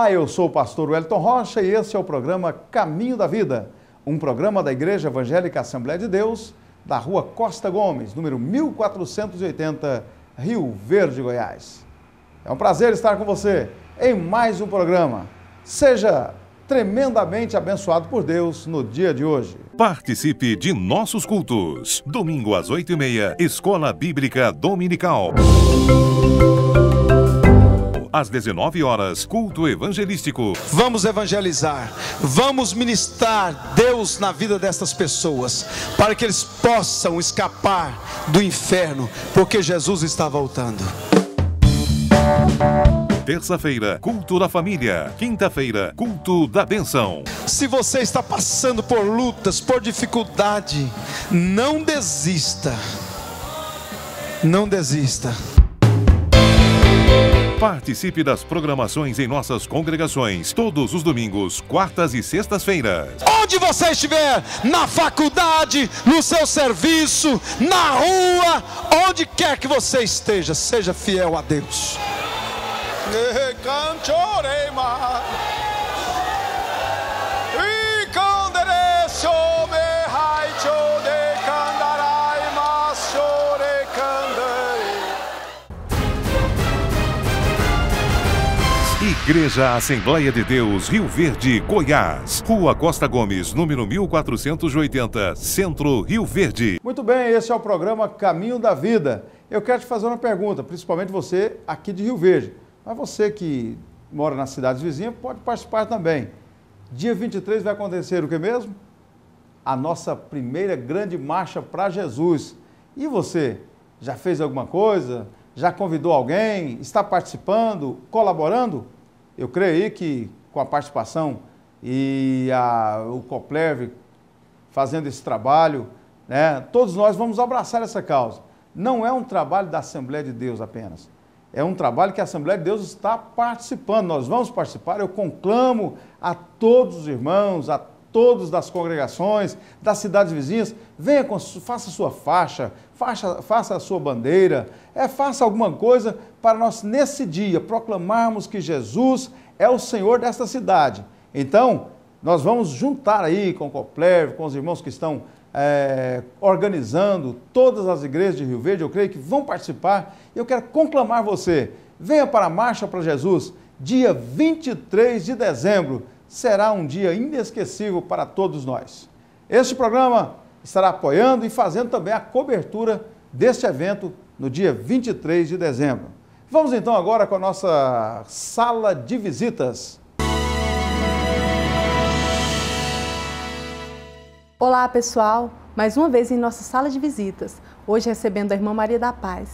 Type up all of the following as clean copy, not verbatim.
Olá, eu sou o pastor Wellington Rocha e esse é o programa Caminho da Vida, um programa da Igreja Evangélica Assembleia de Deus, da Rua Costa Gomes, número 1480, Rio Verde, Goiás. É um prazer estar com você em mais um programa. Seja tremendamente abençoado por Deus no dia de hoje. Participe de nossos cultos. Domingo às 8h30, Escola Bíblica Dominical. Às 19 horas, culto evangelístico. Vamos evangelizar, vamos ministrar Deus na vida dessas pessoas, para que eles possam escapar do inferno, porque Jesus está voltando. Terça-feira, culto da família. Quinta-feira, culto da bênção. Se você está passando por lutas, por dificuldade, não desista. Não desista. Participe das programações em nossas congregações, todos os domingos, quartas e sextas-feiras. Onde você estiver, na faculdade, no seu serviço, na rua, onde quer que você esteja, seja fiel a Deus. Igreja Assembleia de Deus, Rio Verde, Goiás. Rua Costa Gomes, número 1480, Centro, Rio Verde. Muito bem, esse é o programa Caminho da Vida. Eu quero te fazer uma pergunta, principalmente você aqui de Rio Verde. Mas você que mora nas cidades vizinhas pode participar também. Dia 23 vai acontecer o que mesmo? A nossa primeira grande marcha para Jesus. E você, já fez alguma coisa? Já convidou alguém? Está participando? Colaborando? Eu creio aí que com a participação e o Coplerv fazendo esse trabalho, né, todos nós vamos abraçar essa causa. Não é um trabalho da Assembleia de Deus apenas. É um trabalho que a Assembleia de Deus está participando. Nós vamos participar. Eu conclamo a todos os irmãos, a todos das congregações, das cidades vizinhas, venha, faça a sua faixa, faça a sua bandeira, faça alguma coisa para nós, nesse dia, proclamarmos que Jesus é o Senhor desta cidade. Então, nós vamos juntar aí com o Coplerv, com os irmãos que estão organizando todas as igrejas de Rio Verde, eu creio que vão participar. Eu quero conclamar você, venha para a Marcha para Jesus, dia 23 de dezembro, será um dia inesquecível para todos nós. Este programa estará apoiando e fazendo também a cobertura deste evento no dia 23 de dezembro. Vamos então agora com a nossa sala de visitas. Olá pessoal, mais uma vez em nossa sala de visitas, hoje recebendo a irmã Maria da Paz.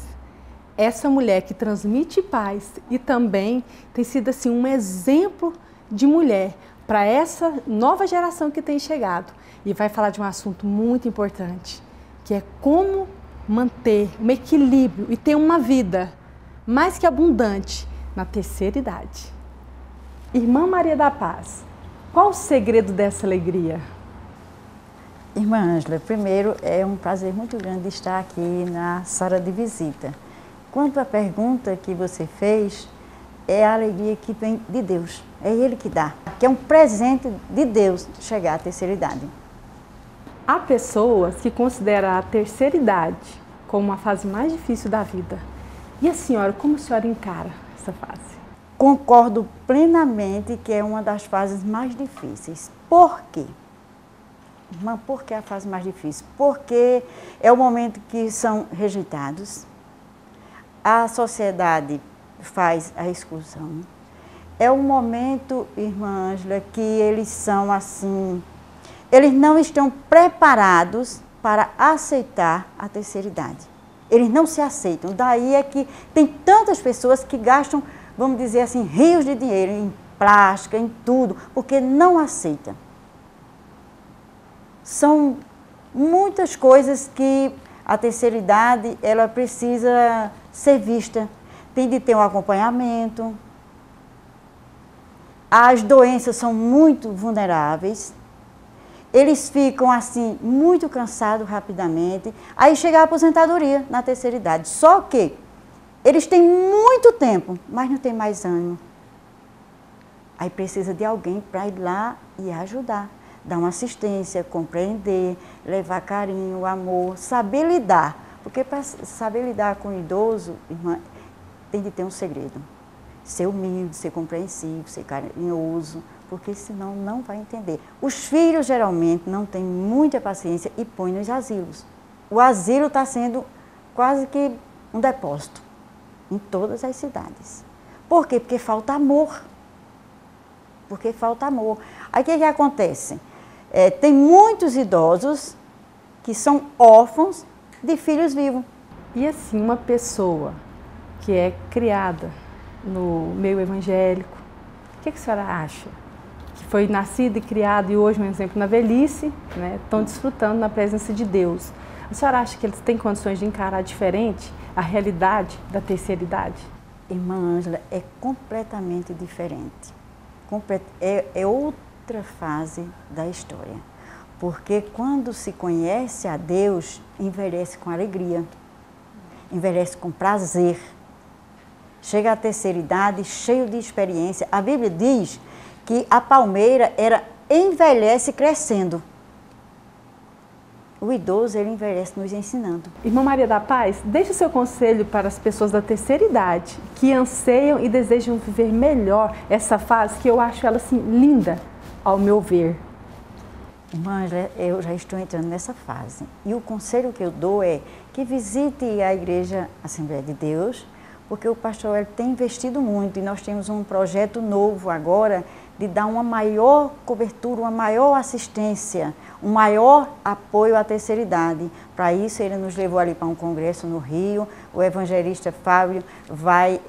Essa mulher que transmite paz e também tem sido assim um exemplo de mulher para essa nova geração que tem chegado. E vai falar de um assunto muito importante, que é como manter um equilíbrio e ter uma vida mais que abundante na terceira idade. Irmã Maria da Paz, qual o segredo dessa alegria? Irmã Ângela, primeiro é um prazer muito grande estar aqui na sala de visita. Quanto à pergunta que você fez, é a alegria que vem de Deus, é Ele que dá, que é um presente de Deus chegar à terceira idade. Há pessoas que consideram a terceira idade como a fase mais difícil da vida. E a senhora, como a senhora encara essa fase? Concordo plenamente que é uma das fases mais difíceis. Por quê? Irmã, por que a fase mais difícil? Porque é o momento que são rejeitados, a sociedade faz a exclusão. É um momento, irmã Ângela, que eles são assim, eles não estão preparados para aceitar a terceira idade. Eles não se aceitam. Daí é que tem tantas pessoas que gastam, vamos dizer assim, rios de dinheiro em plástica, em tudo, porque não aceitam. São muitas coisas que a terceira idade, ela precisa ser vista. Tem de ter um acompanhamento. As doenças são muito vulneráveis. Eles ficam assim, muito cansados rapidamente. Aí chega a aposentadoria na terceira idade. Só que eles têm muito tempo, mas não têm mais ânimo. Aí precisa de alguém para ir lá e ajudar, dar uma assistência, compreender, levar carinho, amor, saber lidar. Porque para saber lidar com o idoso, irmã, tem que ter um segredo. Ser humilde, ser compreensivo, ser carinhoso, porque senão não vai entender. Os filhos geralmente não têm muita paciência e põem nos asilos. O asilo está sendo quase que um depósito em todas as cidades. Por quê? Porque falta amor. Porque falta amor. Aí o que acontece? Tem muitos idosos que são órfãos de filhos vivos. E assim, uma pessoa que é criada no meio evangélico, o que a senhora acha? Que foi nascida e criada e hoje, um exemplo, na velhice, né, estão desfrutando na presença de Deus. A senhora acha que eles têm condições de encarar diferente a realidade da terceira idade? Irmã Ângela, é completamente diferente. É outra fase da história. Porque quando se conhece a Deus, envelhece com alegria, envelhece com prazer. Chega à terceira idade cheio de experiência. A Bíblia diz que a palmeira envelhece crescendo. O idoso, ele envelhece nos ensinando. Irmã Maria da Paz, deixe o seu conselho para as pessoas da terceira idade que anseiam e desejam viver melhor essa fase, que eu acho ela assim linda, ao meu ver. Irmã, eu já estou entrando nessa fase. E o conselho que eu dou é que visite a Igreja Assembleia de Deus, porque o pastor ele tem investido muito e nós temos um projeto novo agora de dar uma maior cobertura, uma maior assistência, um maior apoio à terceira idade. Para isso, ele nos levou ali para um congresso no Rio. O evangelista Fábio vai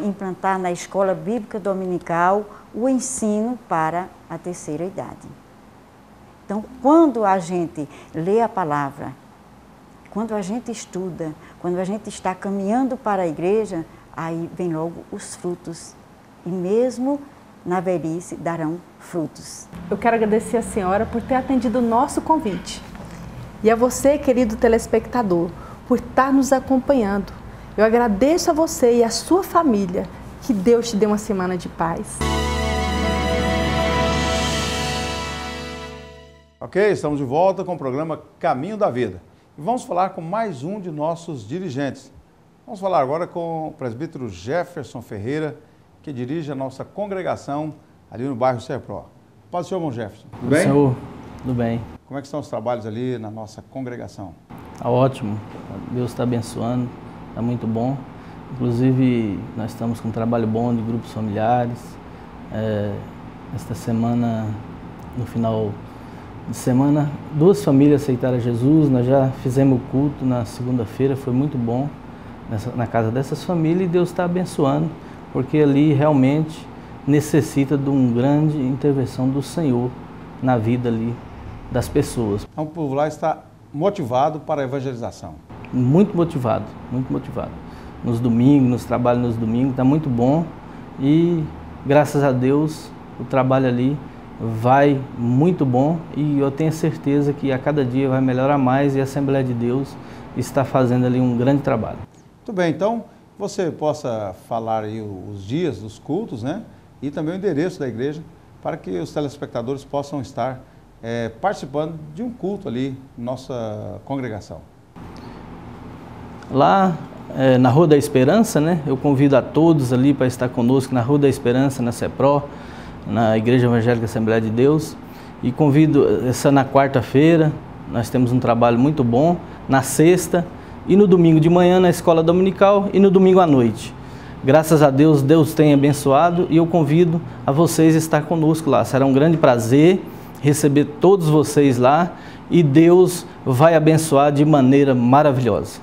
implantar na Escola Bíblica Dominical o ensino para a terceira idade. Então, quando a gente lê a palavra, quando a gente estuda, quando a gente está caminhando para a igreja, aí vem logo os frutos. E mesmo na velhice darão frutos. Eu quero agradecer a senhora por ter atendido o nosso convite. E a você, querido telespectador, por estar nos acompanhando. Eu agradeço a você e a sua família. Que Deus te dê uma semana de paz. Ok, estamos de volta com o programa Caminho da Vida. E vamos falar com mais um de nossos dirigentes. Vamos falar agora com o presbítero Jefferson Ferreira, que dirige a nossa congregação ali no bairro Serpro. Paz do Senhor, irmão Jefferson. Tudo bem? Senhor, tudo bem. Como é que estão os trabalhos ali na nossa congregação? Está ótimo. Deus está abençoando, está muito bom. Inclusive, nós estamos com um trabalho bom de grupos familiares. Esta semana, no final de semana, 2 famílias aceitaram Jesus. Nós já fizemos o culto na segunda-feira, foi muito bom na casa dessas famílias e Deus está abençoando, porque ali realmente necessita de uma grande intervenção do Senhor na vida ali das pessoas. Então, o povo lá está motivado para a evangelização. Muito motivado, muito motivado. Nos domingos, nos trabalhos nos domingos, está muito bom e graças a Deus o trabalho ali vai muito bom e eu tenho certeza que a cada dia vai melhorar mais e a Assembleia de Deus está fazendo ali um grande trabalho. Muito bem, então você possa falar aí os dias dos cultos, né? E também o endereço da igreja para que os telespectadores possam estar participando de um culto ali na nossa congregação. Lá na Rua da Esperança, né? Eu convido a todos ali para estar conosco na Rua da Esperança, na CEPRO, na Igreja Evangélica Assembleia de Deus. E convido na quarta-feira, nós temos um trabalho muito bom, na sexta e no domingo de manhã na Escola Dominical e no domingo à noite. Graças a Deus, Deus tem abençoado e eu convido a vocês a estar conosco lá. Será um grande prazer receber todos vocês lá e Deus vai abençoar de maneira maravilhosa.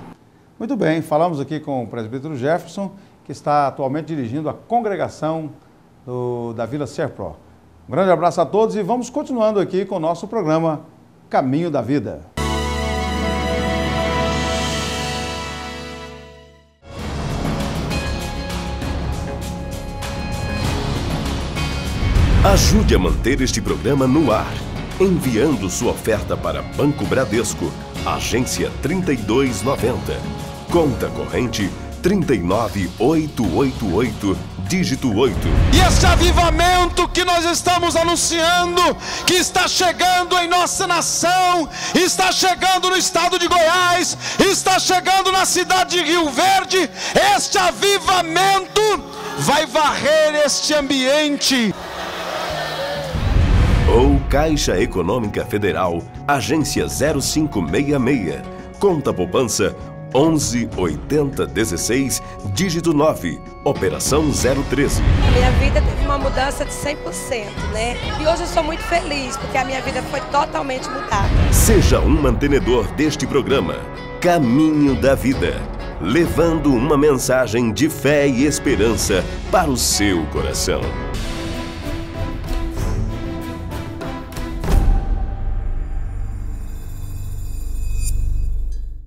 Muito bem, falamos aqui com o presbítero Jefferson, que está atualmente dirigindo a congregação da Vila Serpro. Um grande abraço a todos e vamos continuando aqui com o nosso programa Caminho da Vida. Ajude a manter este programa no ar, enviando sua oferta para Banco Bradesco, agência 3290, conta corrente 39888 dígito 8. E esse avivamento que nós estamos anunciando, que está chegando em nossa nação, está chegando no estado de Goiás, está chegando na cidade de Rio Verde, este avivamento vai varrer este ambiente. Ou Caixa Econômica Federal, agência 0566, conta poupança 118016, dígito 9, operação 013. Minha vida teve uma mudança de 100%, né? E hoje eu sou muito feliz, porque a minha vida foi totalmente mudada. Seja um mantenedor deste programa, Caminho da Vida, levando uma mensagem de fé e esperança para o seu coração.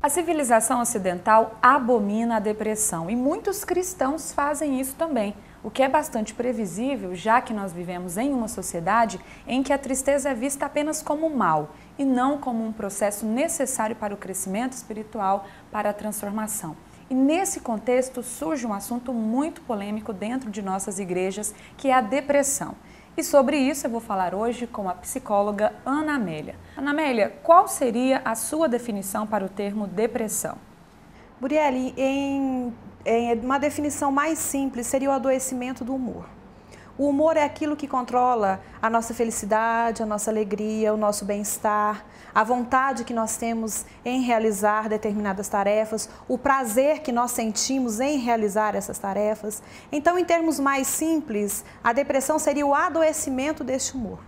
A civilização ocidental abomina a depressão e muitos cristãos fazem isso também, o que é bastante previsível, já que nós vivemos em uma sociedade em que a tristeza é vista apenas como mal e não como um processo necessário para o crescimento espiritual, para a transformação. E nesse contexto surge um assunto muito polêmico dentro de nossas igrejas, que é a depressão. E sobre isso eu vou falar hoje com a psicóloga Ana Amélia. Ana Amélia, qual seria a sua definição para o termo depressão? Muriele, em uma definição mais simples, seria o adoecimento do humor. O humor é aquilo que controla a nossa felicidade, a nossa alegria, o nosso bem-estar, a vontade que nós temos em realizar determinadas tarefas, o prazer que nós sentimos em realizar essas tarefas. Então, em termos mais simples, a depressão seria o adoecimento deste humor.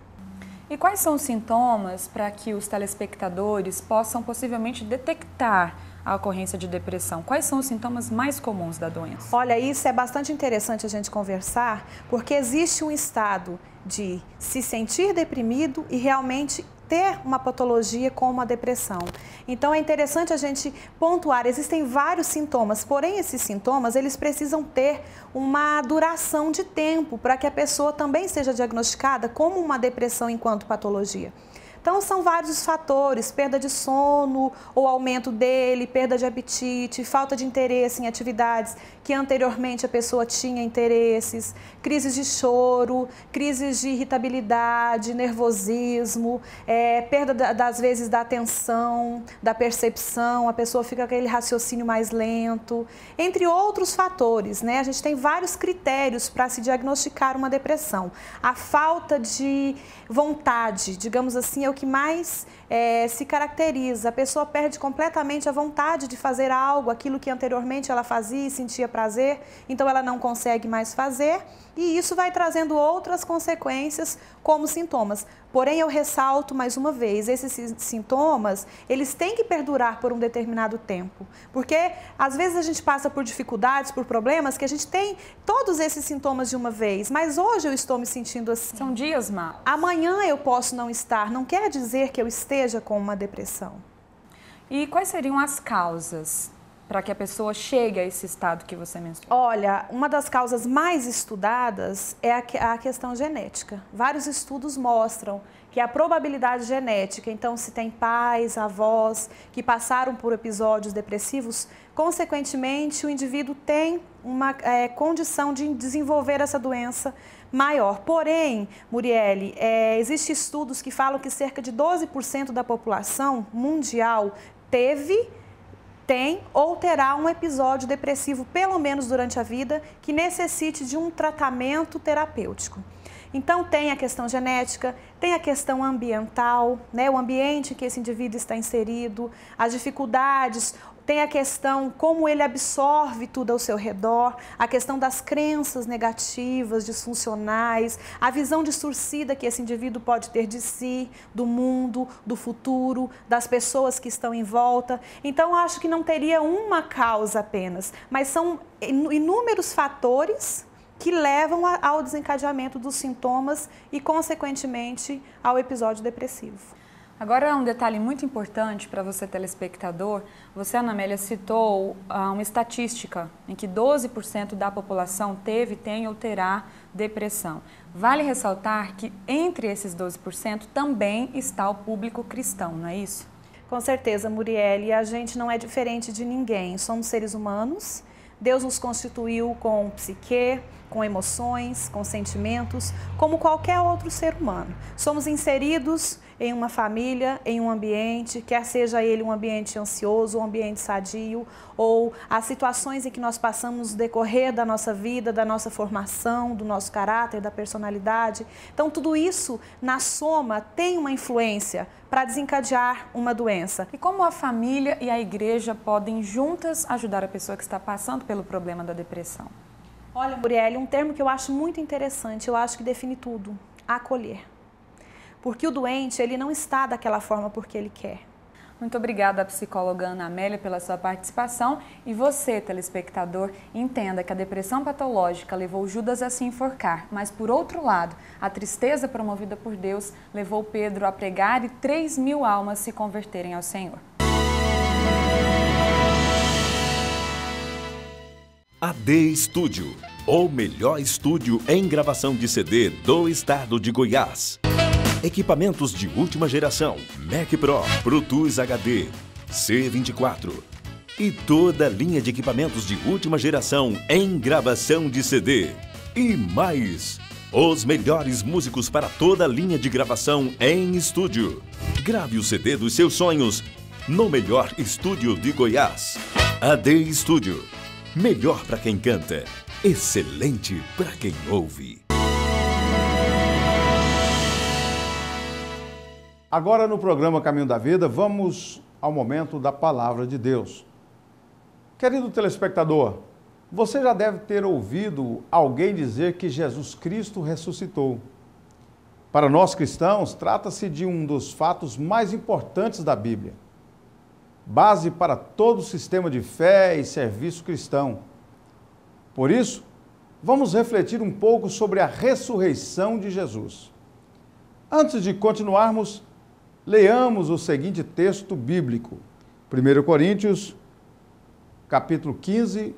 E quais são os sintomas para que os telespectadores possam possivelmente detectar a ocorrência de depressão? Quais são os sintomas mais comuns da doença? Olha, isso é bastante interessante a gente conversar, porque existe um estado de se sentir deprimido e realmente ter uma patologia como a depressão. Então é interessante a gente pontuar, existem vários sintomas, porém esses sintomas, eles precisam ter uma duração de tempo para que a pessoa também seja diagnosticada como uma depressão enquanto patologia. Então, são vários fatores, perda de sono ou aumento dele, perda de apetite, falta de interesse em atividades que anteriormente a pessoa tinha interesses, crises de choro, crises de irritabilidade, nervosismo, perda das vezes da atenção, da percepção, a pessoa fica com aquele raciocínio mais lento, entre outros fatores, né? A gente tem vários critérios para se diagnosticar uma depressão. A falta de vontade, digamos assim, é o que mais se caracteriza. A pessoa perde completamente a vontade de fazer algo, aquilo que anteriormente ela fazia e sentia prazer, então ela não consegue mais fazer e isso vai trazendo outras consequências como sintomas. Porém, eu ressalto mais uma vez, esses sintomas, eles têm que perdurar por um determinado tempo, porque às vezes a gente passa por dificuldades, por problemas, que a gente tem todos esses sintomas de uma vez, mas hoje eu estou me sentindo assim. São dias maus. Amanhã eu posso não estar, não quer dizer que eu esteja com uma depressão. E quais seriam as causas para que a pessoa chegue a esse estado que você mencionou? Olha, uma das causas mais estudadas é a questão genética. Vários estudos mostram que a probabilidade genética, então se tem pais, avós que passaram por episódios depressivos, consequentemente o indivíduo tem uma condição de desenvolver essa doença maior. Porém, Muriele, existem estudos que falam que cerca de 12% da população mundial tem ou terá um episódio depressivo, pelo menos durante a vida, que necessite de um tratamento terapêutico. Então, tem a questão genética, tem a questão ambiental, né? O ambiente em que esse indivíduo está inserido, as dificuldades, tem a questão como ele absorve tudo ao seu redor, a questão das crenças negativas, disfuncionais, a visão distorcida que esse indivíduo pode ter de si, do mundo, do futuro, das pessoas que estão em volta. Então, acho que não teria uma causa apenas, mas são inúmeros fatores que levam ao desencadeamento dos sintomas e, consequentemente, ao episódio depressivo. Agora, um detalhe muito importante para você, telespectador. Você, Ana Amélia, citou uma estatística em que 12% da população tem ou terá depressão. Vale ressaltar que entre esses 12% também está o público cristão, não é isso? Com certeza, Muriele, a gente não é diferente de ninguém. Somos seres humanos, Deus nos constituiu com psique, com emoções, com sentimentos, como qualquer outro ser humano. Somos inseridos em uma família, em um ambiente, quer seja ele um ambiente ansioso, um ambiente sadio, ou as situações em que nós passamos no decorrer da nossa vida, da nossa formação, do nosso caráter, da personalidade. Então, tudo isso, na soma, tem uma influência para desencadear uma doença. E como a família e a igreja podem juntas ajudar a pessoa que está passando pelo problema da depressão? Olha, Muriel, um termo que eu acho muito interessante, eu acho que define tudo: acolher. Porque o doente, ele não está daquela forma porque ele quer. Muito obrigada à psicóloga Ana Amélia pela sua participação. E você, telespectador, entenda que a depressão patológica levou Judas a se enforcar, mas por outro lado, a tristeza promovida por Deus levou Pedro a pregar e 3.000 almas se converterem ao Senhor. AD Studio, o melhor estúdio em gravação de CD do estado de Goiás. Equipamentos de última geração, Mac Pro, Pro Tools HD, C24 e toda a linha de equipamentos de última geração em gravação de CD. E mais, os melhores músicos para toda a linha de gravação em estúdio. Grave o CD dos seus sonhos no melhor estúdio de Goiás. AD Studio, melhor para quem canta, excelente para quem ouve. Agora no programa Caminho da Vida, vamos ao momento da Palavra de Deus. Querido telespectador, você já deve ter ouvido alguém dizer que Jesus Cristo ressuscitou. Para nós cristãos, trata-se de um dos fatos mais importantes da Bíblia. Base para todo o sistema de fé e serviço cristão. Por isso, vamos refletir um pouco sobre a ressurreição de Jesus. Antes de continuarmos, leamos o seguinte texto bíblico, 1 Coríntios, capítulo 15,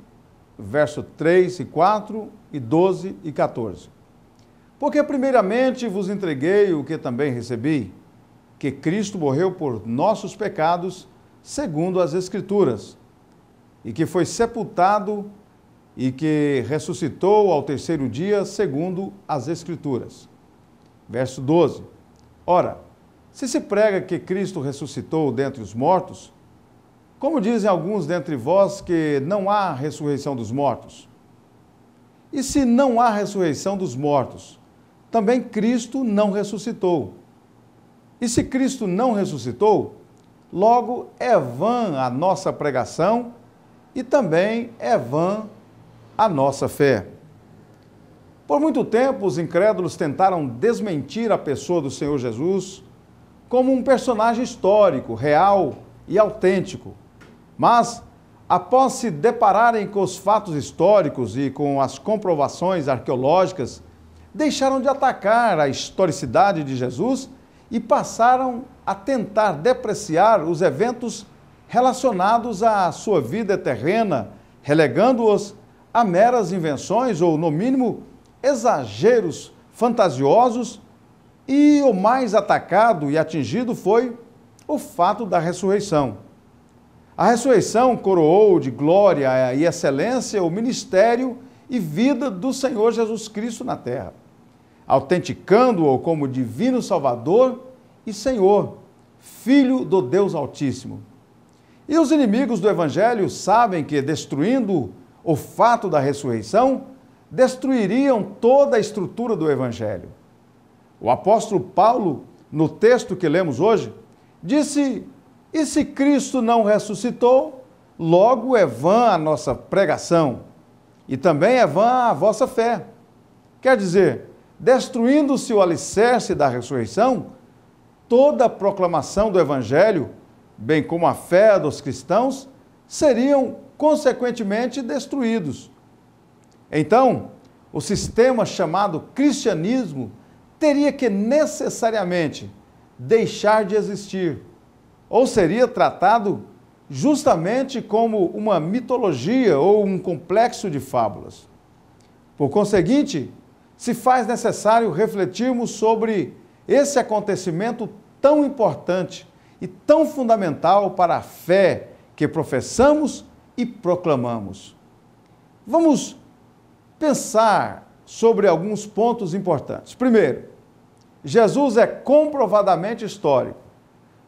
verso 3 e 4, e 12 e 14. Porque primeiramente vos entreguei o que também recebi, que Cristo morreu por nossos pecados, segundo as Escrituras, e que foi sepultado e que ressuscitou ao terceiro dia, segundo as Escrituras. Verso 12. Ora, se prega que Cristo ressuscitou dentre os mortos, como dizem alguns dentre vós que não há ressurreição dos mortos? E se não há ressurreição dos mortos, também Cristo não ressuscitou. E se Cristo não ressuscitou, logo é vã a nossa pregação e também é vã a nossa fé. Por muito tempo, os incrédulos tentaram desmentir a pessoa do Senhor Jesus como um personagem histórico, real e autêntico. Mas, após se depararem com os fatos históricos e com as comprovações arqueológicas, deixaram de atacar a historicidade de Jesus e passaram a tentar depreciar os eventos relacionados à sua vida terrena, relegando-os a meras invenções ou, no mínimo, exageros fantasiosos. E o mais atacado e atingido foi o fato da ressurreição. A ressurreição coroou de glória e excelência o ministério e vida do Senhor Jesus Cristo na terra, autenticando-o como divino Salvador e Senhor, Filho do Deus Altíssimo. E os inimigos do Evangelho sabem que, destruindo o fato da ressurreição, destruiriam toda a estrutura do Evangelho. O apóstolo Paulo, no texto que lemos hoje, disse: e se Cristo não ressuscitou, logo é vã a nossa pregação, e também é vã a vossa fé. Quer dizer, destruindo-se o alicerce da ressurreição, toda a proclamação do Evangelho, bem como a fé dos cristãos, seriam consequentemente destruídos. Então, o sistema chamado cristianismo teria que necessariamente deixar de existir, ou seria tratado justamente como uma mitologia ou um complexo de fábulas. Por conseguinte, se faz necessário refletirmos sobre esse acontecimento tão importante e tão fundamental para a fé que professamos e proclamamos. Vamos pensar sobre alguns pontos importantes. Primeiro, Jesus é comprovadamente histórico.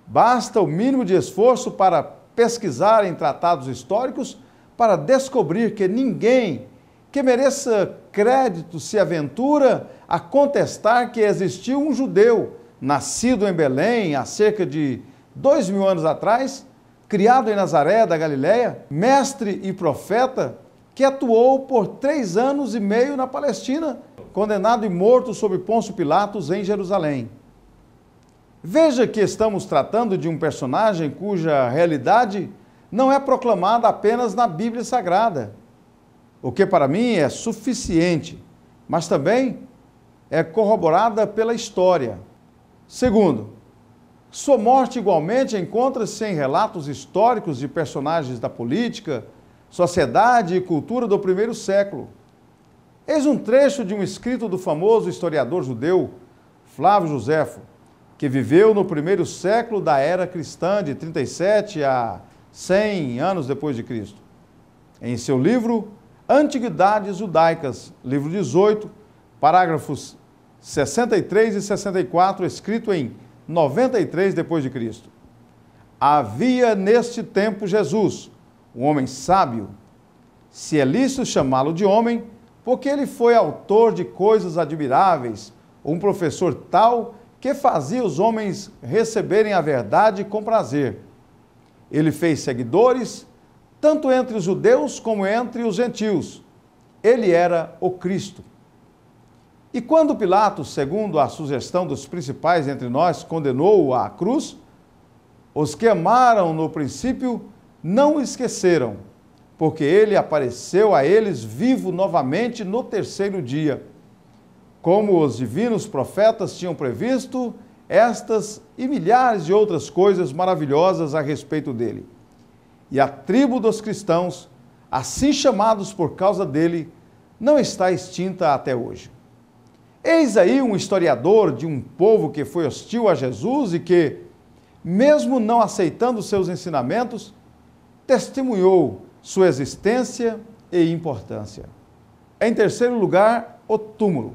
Basta o mínimo de esforço para pesquisar em tratados históricos para descobrir que ninguém que mereça crédito se aventura a contestar que existiu um judeu nascido em Belém há cerca de 2000 anos atrás, criado em Nazaré da Galileia, mestre e profeta, que atuou por 3 anos e meio na Palestina, condenado e morto sob Pôncio Pilatos em Jerusalém. Veja que estamos tratando de um personagem cuja realidade não é proclamada apenas na Bíblia Sagrada, o que para mim é suficiente, mas também é corroborada pela história. Segundo, sua morte igualmente encontra-se em relatos históricos de personagens da política, sociedade e cultura do primeiro século. Eis um trecho de um escrito do famoso historiador judeu Flávio Joséfo, que viveu no primeiro século da era cristã, de 37 a 100 anos depois de Cristo. Em seu livro Antiguidades Judaicas, livro 18, parágrafos 63 e 64, escrito em 93 depois de Cristo. Havia neste tempo Jesus, um homem sábio, se é lícito chamá-lo de homem, porque ele foi autor de coisas admiráveis, um professor tal que fazia os homens receberem a verdade com prazer. Ele fez seguidores, tanto entre os judeus como entre os gentios. Ele era o Cristo. E quando Pilatos, segundo a sugestão dos principais entre nós, condenou-o à cruz, os que amaram no princípio não o esqueceram, porque ele apareceu a eles vivo novamente no 3º dia. Como os divinos profetas tinham previsto estas e milhares de outras coisas maravilhosas a respeito dele. E a tribo dos cristãos, assim chamados por causa dele, não está extinta até hoje. Eis aí um historiador de um povo que foi hostil a Jesus e que, mesmo não aceitando seus ensinamentos, testemunhou sua existência e importância. Em terceiro lugar, o túmulo.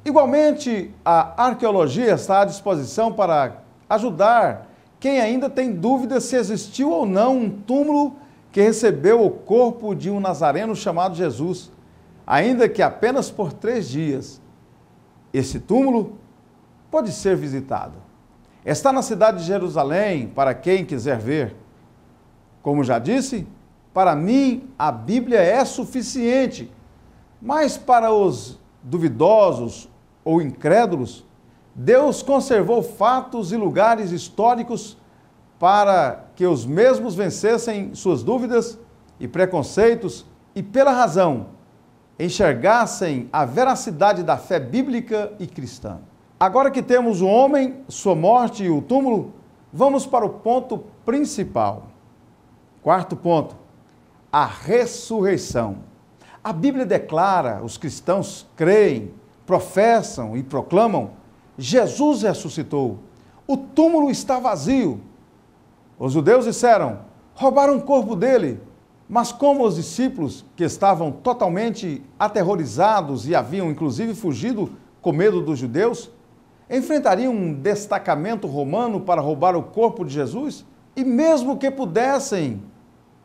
Igualmente, a arqueologia está à disposição para ajudar quem ainda tem dúvida se existiu ou não um túmulo que recebeu o corpo de um nazareno chamado Jesus, ainda que apenas por 3 dias. Esse túmulo pode ser visitado. Está na cidade de Jerusalém, para quem quiser ver. Como já disse, para mim a Bíblia é suficiente, mas para os duvidosos ou incrédulos, Deus conservou fatos e lugares históricos para que os mesmos vencessem suas dúvidas e preconceitos e, pela razão, enxergassem a veracidade da fé bíblica e cristã. Agora que temos o homem, sua morte e o túmulo, vamos para o ponto principal. 4º ponto, a ressurreição. A Bíblia declara, os cristãos creem, professam e proclamam, Jesus ressuscitou. O túmulo está vazio. Os judeus disseram, roubaram o corpo dele. Mas como os discípulos, que estavam totalmente aterrorizados e haviam inclusive fugido com medo dos judeus, enfrentariam um destacamento romano para roubar o corpo de Jesus? E mesmo que pudessem,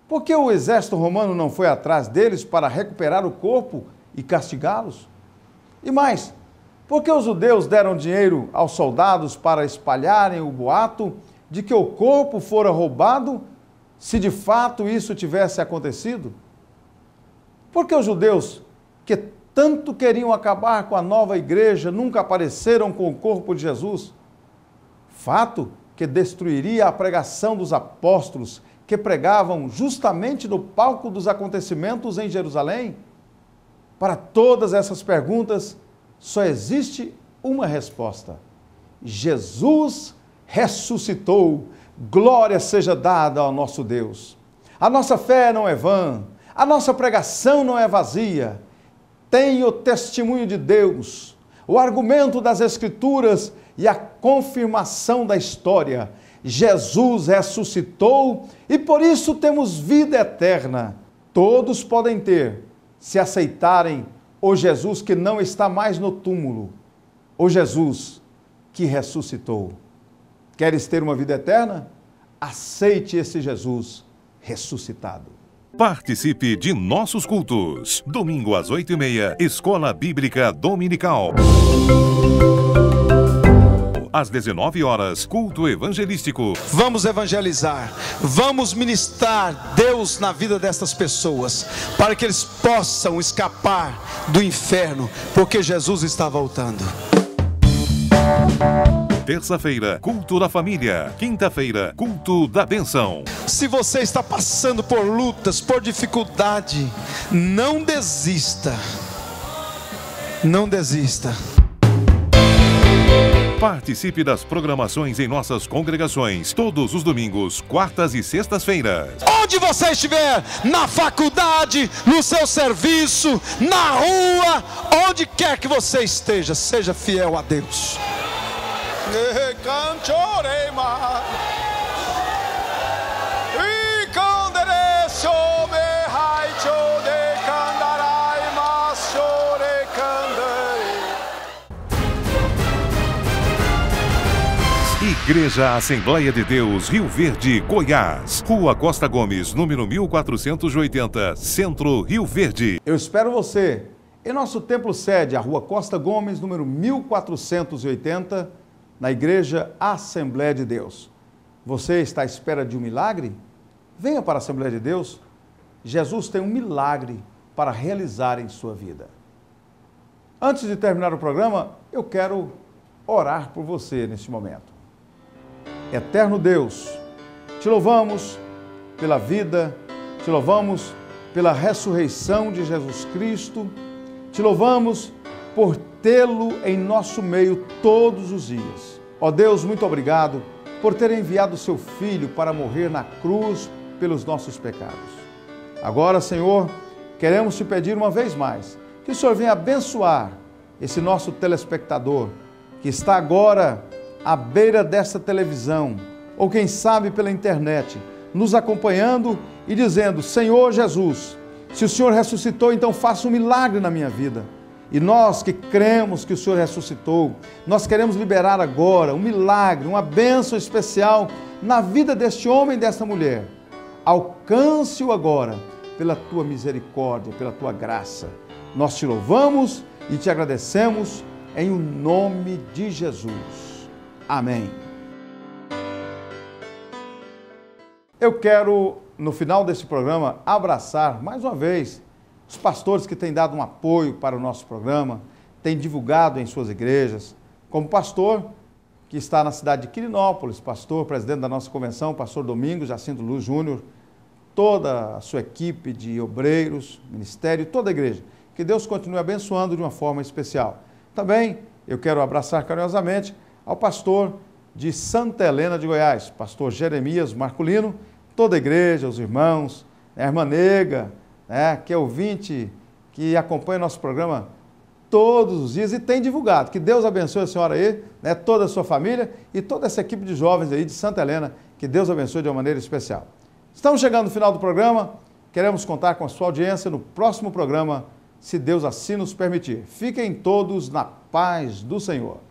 por que o exército romano não foi atrás deles para recuperar o corpo e castigá-los? E mais, por que os judeus deram dinheiro aos soldados para espalharem o boato de que o corpo fora roubado, se de fato isso tivesse acontecido? Por que os judeus, que tanto queriam acabar com a nova igreja, nunca apareceram com o corpo de Jesus? Fato que destruiria a pregação dos apóstolos, que pregavam justamente no palco dos acontecimentos em Jerusalém? Para todas essas perguntas, só existe uma resposta. Jesus ressuscitou. Glória seja dada ao nosso Deus. A nossa fé não é vã, a nossa pregação não é vazia. Tem o testemunho de Deus, o argumento das Escrituras e a confirmação da história. Jesus ressuscitou e por isso temos vida eterna. Todos podem ter, se aceitarem o Jesus que não está mais no túmulo, o Jesus que ressuscitou. Queres ter uma vida eterna? Aceite esse Jesus ressuscitado. Participe de nossos cultos. Domingo às 8h30, Escola Bíblica Dominical. Às 19 horas, culto evangelístico. Vamos evangelizar, vamos ministrar Deus na vida dessas pessoas, para que eles possam escapar do inferno, porque Jesus está voltando. Terça-feira, culto da família. Quinta-feira, culto da bênção. Se você está passando por lutas, por dificuldade, não desista. Não desista. Participe das programações em nossas congregações, todos os domingos, quartas e sextas-feiras. Onde você estiver, na faculdade, no seu serviço, na rua, onde quer que você esteja, seja fiel a Deus. Igreja Assembleia de Deus, Rio Verde, Goiás. Rua Costa Gomes, número 1480, Centro, Rio Verde. Eu espero você em nosso templo sede, a Rua Costa Gomes, número 1480, na Igreja Assembleia de Deus. Você está à espera de um milagre? Venha para a Assembleia de Deus. Jesus tem um milagre para realizar em sua vida. Antes de terminar o programa, eu quero orar por você neste momento. Eterno Deus, te louvamos pela vida, te louvamos pela ressurreição de Jesus Cristo, te louvamos por tê-lo em nosso meio todos os dias. Ó Deus, muito obrigado por ter enviado o seu Filho para morrer na cruz pelos nossos pecados. Agora, Senhor, queremos te pedir uma vez mais que o Senhor venha abençoar esse nosso telespectador que está agora à beira dessa televisão, ou quem sabe pela internet, nos acompanhando e dizendo: Senhor Jesus, se o Senhor ressuscitou, então faça um milagre na minha vida. E nós que cremos que o Senhor ressuscitou, nós queremos liberar agora um milagre, uma bênção especial na vida deste homem e desta mulher. Alcance-o agora pela tua misericórdia, pela tua graça. Nós te louvamos e te agradecemos em o nome de Jesus. Amém. Eu quero, no final desse programa, abraçar mais uma vez os pastores que têm dado um apoio para o nosso programa, têm divulgado em suas igrejas, como pastor que está na cidade de Quirinópolis, pastor, presidente da nossa convenção, pastor Domingos Jacinto Luz Júnior, toda a sua equipe de obreiros, ministério, toda a igreja. Que Deus continue abençoando de uma forma especial. Também eu quero abraçar carinhosamente ao pastor de Santa Helena de Goiás, pastor Jeremias Marculino, toda a igreja, os irmãos, a irmã Nega, que é ouvinte, que acompanha nosso programa todos os dias e tem divulgado. Que Deus abençoe a senhora aí, toda a sua família e toda essa equipe de jovens aí de Santa Helena, que Deus abençoe de uma maneira especial. Estamos chegando no final do programa, queremos contar com a sua audiência no próximo programa, se Deus assim nos permitir. Fiquem todos na paz do Senhor.